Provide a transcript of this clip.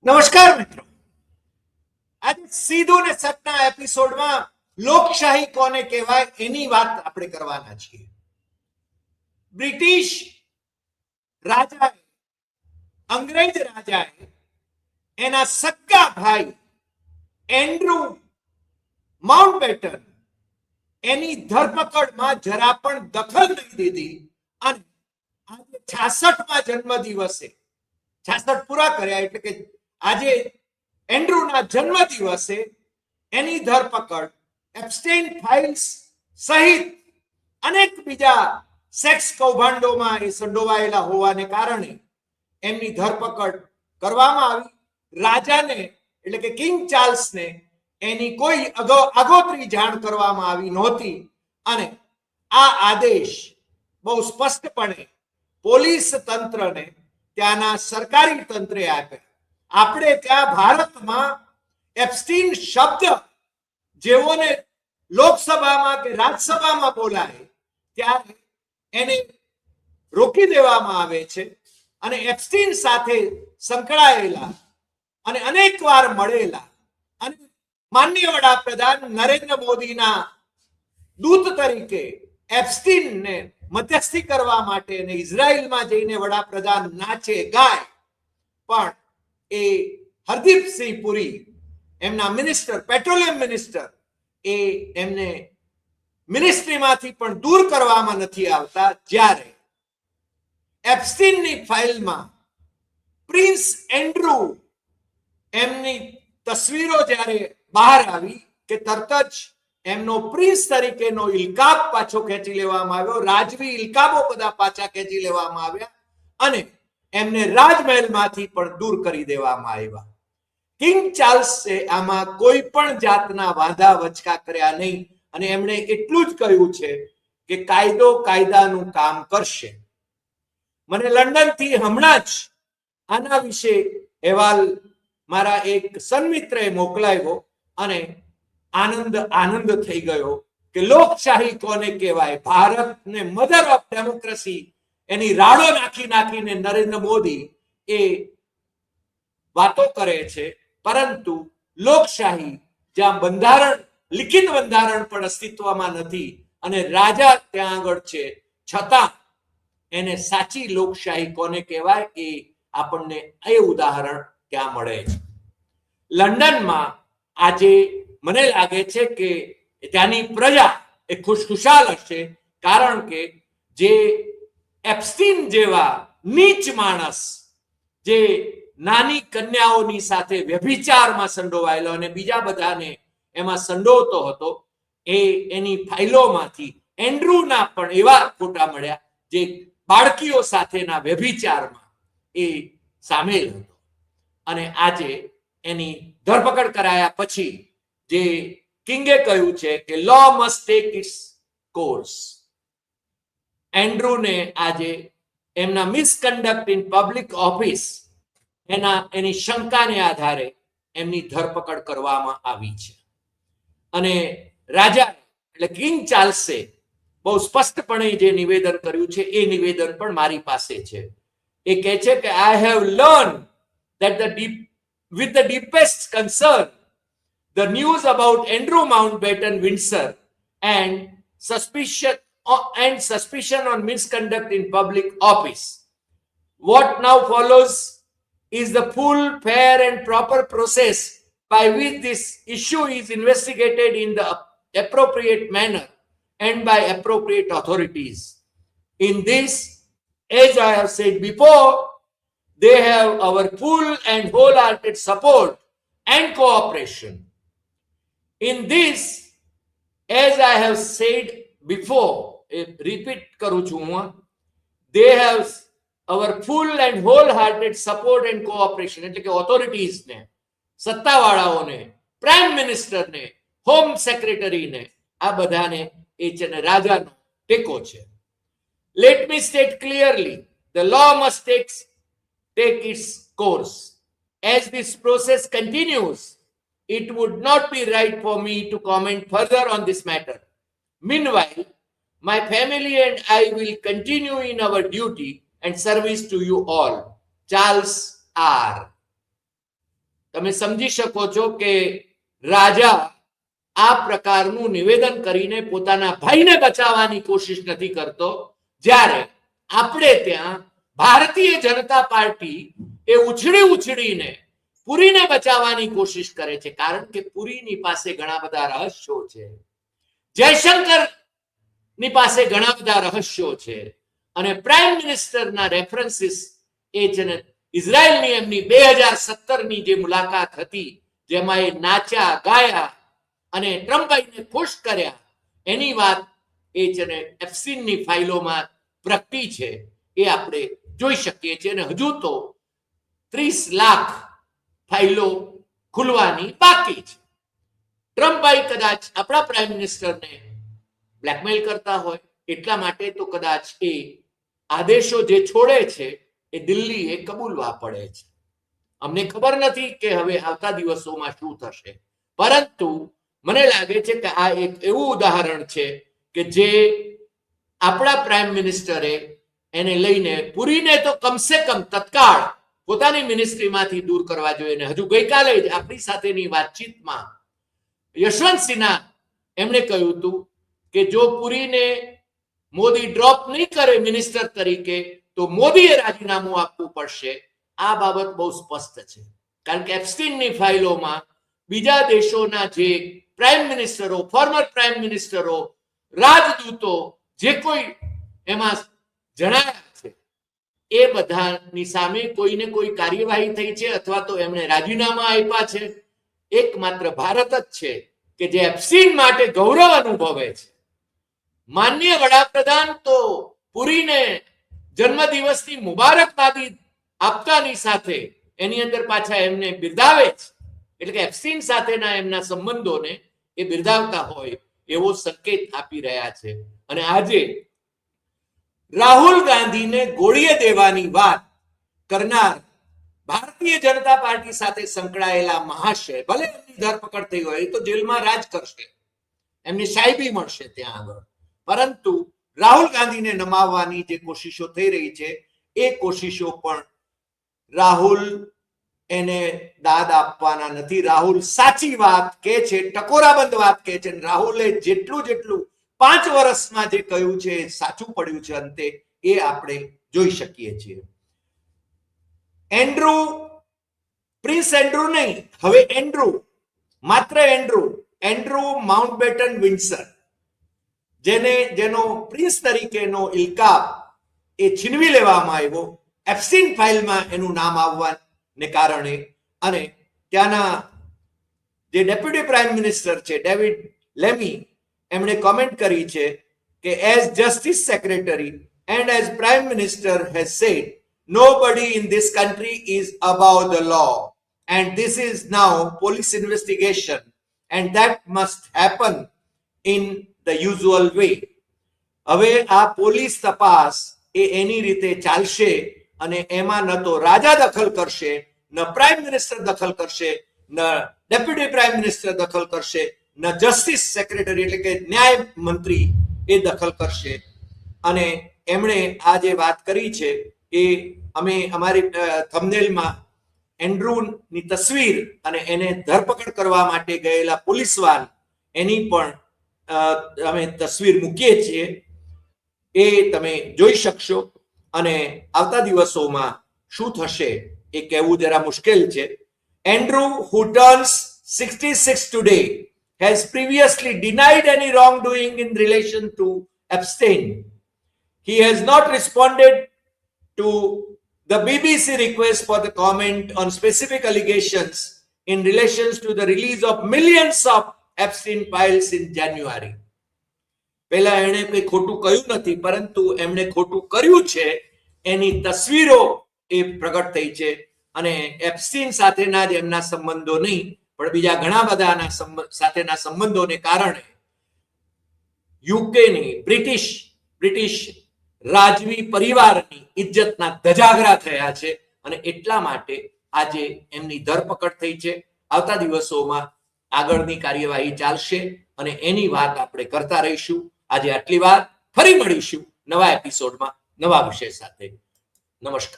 નમસ્કાર મિત્રો, આજે સીધું ને સટના એપિસોડમાં લોકશાહી કોને કહેવાય એની વાત આપણે કરવાના છીએ. બ્રિટિશ રાજાએ, અંગ્રેજ રાજાએ એના સગા ભાઈ એન્ડ્રુ માઉન્ટબેટન એની ધરપકડમાં જરા પણ દખલ નહીં દીધી અને આજે 66મા જન્મદિવસે 66 પૂરા કર્યા એટલે કે આજે એન્ડ્રુના જન્મદિવસે એની ધરપકડ એપ્સ્ટેઇન ફાઇલ્સ સહિત અનેક બીજા સેક્સ કૌભાંડોમાં એ સંડોવાયેલા હોવાને કારણે એમની ધરપકડ કરવામાં આવી. રાજાને એટલે કે કિંગ ચાર્લ્સને એની કોઈ આગોતરી જાણ કરવામાં આવી નહોતી અને આ આદેશ બહુ સ્પષ્ટપણે પોલીસ તંત્રને, ત્યાંના સરકારી તંત્રે આપ્યા. આપણે ત્યાં ભારતમાં એપ્સ્ટીન શબ્દ જેઓને લોકસભામાં કે રાજ્યસભામાં બોલાય ત્યારે એને રોકી દેવામાં આવે છે અને એપ્સ્ટીન સાથે સંકળાયેલા અને અનેક વાર મળેલા અને માનનીય વડાપ્રધાન નરેન્દ્ર મોદીના દૂત તરીકે એપ્સ્ટીનને મધ્યસ્થી કરવા માટે અને ઇઝરાયલમાં જઈને વડાપ્રધાન નાચે ગાય, પણ એ હરદીપસિંહ પુરી એમના મિનિસ્ટર, પેટ્રોલિયમ મિનિસ્ટર, એ એમને મિનિસ્ટ્રીમાંથી પણ દૂર કરવામાં નથી આવતા. જ્યારે એપ્સ્ટીનની ફાઇલમાં પ્રિન્સ એન્ડ્રુ એમની તસવીરો જ્યારે બહાર આવી કે તરત જ એમનો પ્રિન્સ તરીકેનો ઇલકાબ પાછો ખેંચી લેવામાં આવ્યો, રાજવી ઇલકાબો બધા પાછા ખેંચી લેવામાં આવ્યા અને એમને રાજમહેલમાંથી પણ દૂર કરી દેવામાં આવ્યા. કિંગ ચાર્લ્સે આમાં કોઈ પણ જાતના વાંધા વચકા કર્યા નહીં અને એમણે એટલું જ કહ્યું છે કે કાયદો કાયદાનું કામ કરશે. મને લંડનથી હમણાં જ આના વિશે અહેવાલ મારા એક સન્મિત્રએ મોકલાવ્યો અને આનંદ થઈ ગયો કે લોકશાહી કોને કહેવાય. ભારતને મધર ઓફ ડેમોક્રેસી એની રાડો નાખીને નરેન્દ્ર મોદી એ વાતો કરે છે, પરંતુ લોકશાહી જ્યાં બંધારણ, લિખિત બંધારણ પણ અસ્તિત્વમાં નથી અને રાજા ત્યાં આગળ છે, છતાં એને સાચી લોકશાહી કોને કહેવાય એ આપણને એ ઉદાહરણ ત્યાં મળે છે. લંડનમાં આજે મને લાગે છે કે ત્યાંની પ્રજા એ ખુશખુશાલ હશે, કારણ કે જે એપ્સ્ટીન જેવા નીચ માણસ, જે નાની કન્યાઓની સાથે વ્યભિચારમાં સંડોવાયેલો અને બીજા બધાને એમાં સંડોવતો હતો, એની ફાઇલોમાંથી એન્ડ્રુના પણ એવા ફોટા મળ્યા જે બાળકીઓ સાથેના વ્યભિચારમાં એ સામેલ હતો. અને આજે એની ધરપકડ કરાયા પછી જે કિંગે કહ્યું છે કે લો મસ્ટ ટેક ઇટ્સ કોર્સ. એન્ડ્રુને આજે એમના મિસકન્ડક્ટ ઇન પબ્લિક ઓફિસ એની શંકાને આધારે એમની ધરપકડ કરવામાં આવી છે. અને રાજા એટલે કિંગ ચાર્લ્સે બહુ સ્પષ્ટપણે જે નિવેદન કર્યું છે એ નિવેદન પણ મારી પાસે છે. એ કહે છે કે I have learn that with the deepest concern the news about Andrew Mountbatten Windsor and suspicion on misconduct in public office. What now follows is the full, fair and proper process by which this issue is investigated in the appropriate manner and by appropriate authorities. In this, as I have said before, they have our full and wholehearted support and cooperation. In this, as I have said before, repeat karu chu હું, they have our full and wholehearted support and cooperation. એટલે કે ઓથોરિટીઝને, સત્તાવાળાઓને, prime મિનિસ્ટરને, home સેક્રેટરીને, આ બધાને એ છે ને રાજાનો ટેકો છે. Let me state clearly, the law must take its course. As this process continues, it would not be right for me to comment further on this matter. Meanwhile, my family and I will continue in our duty and service to you all. Charles R. તમે સમજી શકો છો કે રાજા આ પ્રકારનું નિવેદન કરીને પોતાના ભાઈને બચાવવાની કોશિશ નથી કરતો, જ્યારે આપણે ત્યાં ભારતીય જનતા પાર્ટી એ ઉછળીને પુરીને બચાવવાની કોશિશ કરે છે, કારણ કે પુરીની પાસે ઘણા બધા રહસ્યો છે, જયશંકર ની પાસે ઘણા બધા રહસ્યો છે, અને પ્રાઇમ મિનિસ્ટરના રેફરન્સીસ એ છે ને ઇઝરાયલની એમની 2017ની જે મુલાકાત હતી, જેમાં એ નાચ્યા ગાયા અને ટ્રમ્પભાઈને ખુશ કર્યા, એની વાત એ છે ને એફસીનની ફાઇલોમાં પ્રગટી છે, એ આપણે જોઈ શકીએ છીએ. અને હજુ તો 30 લાખ ફાઇલો ખુલવાની બાકી છે. ટ્રમ્પભાઈ કદાચ આપણા પ્રાઇમ મિનિસ્ટરને બ્લેકમેલ કરતા હોય એટલા માટે તો કદાચ એ આદેશો જે છોડે છે એ દિલ્હીએ કબૂલવા પડે છે. અમને ખબર નથી કે હવે આવતા દિવસોમાં શું થશે, પરંતુ મને લાગે છે કે આ એક એવું ઉદાહરણ છે કે જે આપણા પ્રાઇમ મિનિસ્ટરે એને લઈને પુરીને તો કમસે કમ તત્કાળ પોતાની મિનિસ્ટ્રીમાંથી દૂર કરવા જોઈએ. અને હજુ ગઈકાલે જ આપણી સાથેની વાતચીતમાં યશવંત સિન્હા એમણે કહ્યું હતું કે જો પુરીને મોદી ડ્રોપ નહીં કરે મિનિસ્ટર તરીકે તો મોદીએ રાજીનામું આપવું પડશે. આ બાબત બહુ સ્પષ્ટ છે, કારણ કે એપ્સ્ટીનની ફાઇલોમાં બીજા દેશોના જે પ્રાઇમ મિનિસ્ટરો, ફોર્મર પ્રાઇમ મિનિસ્ટરો, રાજદૂતો જે કોઈ એમાં જણાયા છે એ બધાની સામે કોઈને કોઈ કાર્યવાહી થઈ છે અથવા તો એમણે રાજીનામા આપ્યા છે. એકમાત્ર ભારત જ છે કે જે એપ્સ્ટીન માટે ગૌરવ અનુભવે છે. માનનીય વડાપ્રધાન તો પુરીને જન્મદિવસની મુબારકબાદી આપતાની સાથે એની અંદર પાછા એમને બિરદાવે છે, એટલે કે એપ્સ્ટીન સાથેના એમના સંબંધોને એ બિરદાવતા હોય એવો સંકેત આપી રહ્યા છે. અને આજે રાહુલ ગાંધીને ગોળીએ દેવાની વાત કરનાર ભારતીય જનતા પાર્ટી સાથે સંકળાયેલા મહાશય, ભલે એમની ધરપકડ થઈ હોય, એ તો જેલમાં રાજ કરશે, એમની સાહેબી મળશે ત્યાં આગળ, પરંતુ રાહુલ ગાંધીને નમાવવાની જે કોશિશો થઈ રહી છે એ કોશિશો પણ રાહુલ એને દાદ આપવાના નથી. રાહુલ સાચી વાત કે છે, ટકોરાબંધ વાત કે છે. રાહુલે જેટલું 5 વર્ષમાં જે કહ્યું છે એ સાચું પડ્યું છે અંતે, એ આપણે જોઈ શકીએ છીએ. એન્ડ્રુ, પ્રિન્સ એન્ડ્રુ નહીં, હવે એન્ડ્રુ, માત્ર એન્ડ્રુ માઉન્ટબેટન વિન્ડસર, જેનો પ્રિન્સ તરીકેનો ઇલકાબ એ છીનવી લેવામાં આવ્યો એપ્સ્ટીન ફાઇલમાં એનું નામ આવવાને કારણે. અને ત્યાંના જે ડેપ્યુટી પ્રાઇમ મિનિસ્ટર છે ડેવિડ લેમી, એમણે કોમેન્ટ કરી છે કે as justice secretary and as prime minister has said, nobody in this country is above the law and this is now police investigation and that must happen in the usual way. હવે આ police તપાસ એ એની રીતે ચાલશે અને એમાં ન તો રાજા દખલ કરશે, ન પ્રાઇમ મિનિસ્ટર દખલ કરશે, ન ડેપ્યુટી પ્રાઇમ મિનિસ્ટર દખલ કરશે, ન જસ્ટિસ સેક્રેટરી એટલે કે ન્યાય મંત્રી એ દખલ કરશે. અને એમણે આ જે વાત કરી છે એ અમે અમારી થંબનેલમાં એન્ડ્રુની તસવીર અને એને ધરપકડ કરવા માટે ગયેલા પોલીસવાન એની પણ અમે તસવીર મૂકીએ છીએ, એ તમે જોઈ શકશો. અને આવતા દિવસોમાં શું થશે એ કહેવું જરા મુશ્કેલ છે. Andrew, who turns 66 today, has previously denied any wrongdoing in relation to Epstein. He has not responded to the BBC request for the comment on specific allegations in relation to the release of millions of Epstein files in January. પહેલા એણે કોઈ ખોટું કહ્યું નથી, પરંતુ એમણે ખોટું કર્યું છે એની તસવીરો એ પ્રગટ થઈ છે. અને એપ્સ્ટીન સાથેના જ એમના સંબંધો નહીં પણ બીજા ઘણા બધાના સાથેના સંબંધોને કારણે યુકેની બ્રિટિશ રાજવી પરિવારની ઇજ્જતના ધજાગરા થયા છે. અને એટલા માટે આજે એમની ધરપકડ થઈ છે. આવતા દિવસોમાં આગળની કાર્યવાહી ચાલશે અને એની વાત આપણે કરતા રહીશું. આજે આટલી વાત, ફરી મળીશું નવા એપિસોડમાં નવા વિષય સાથે. નમસ્કાર.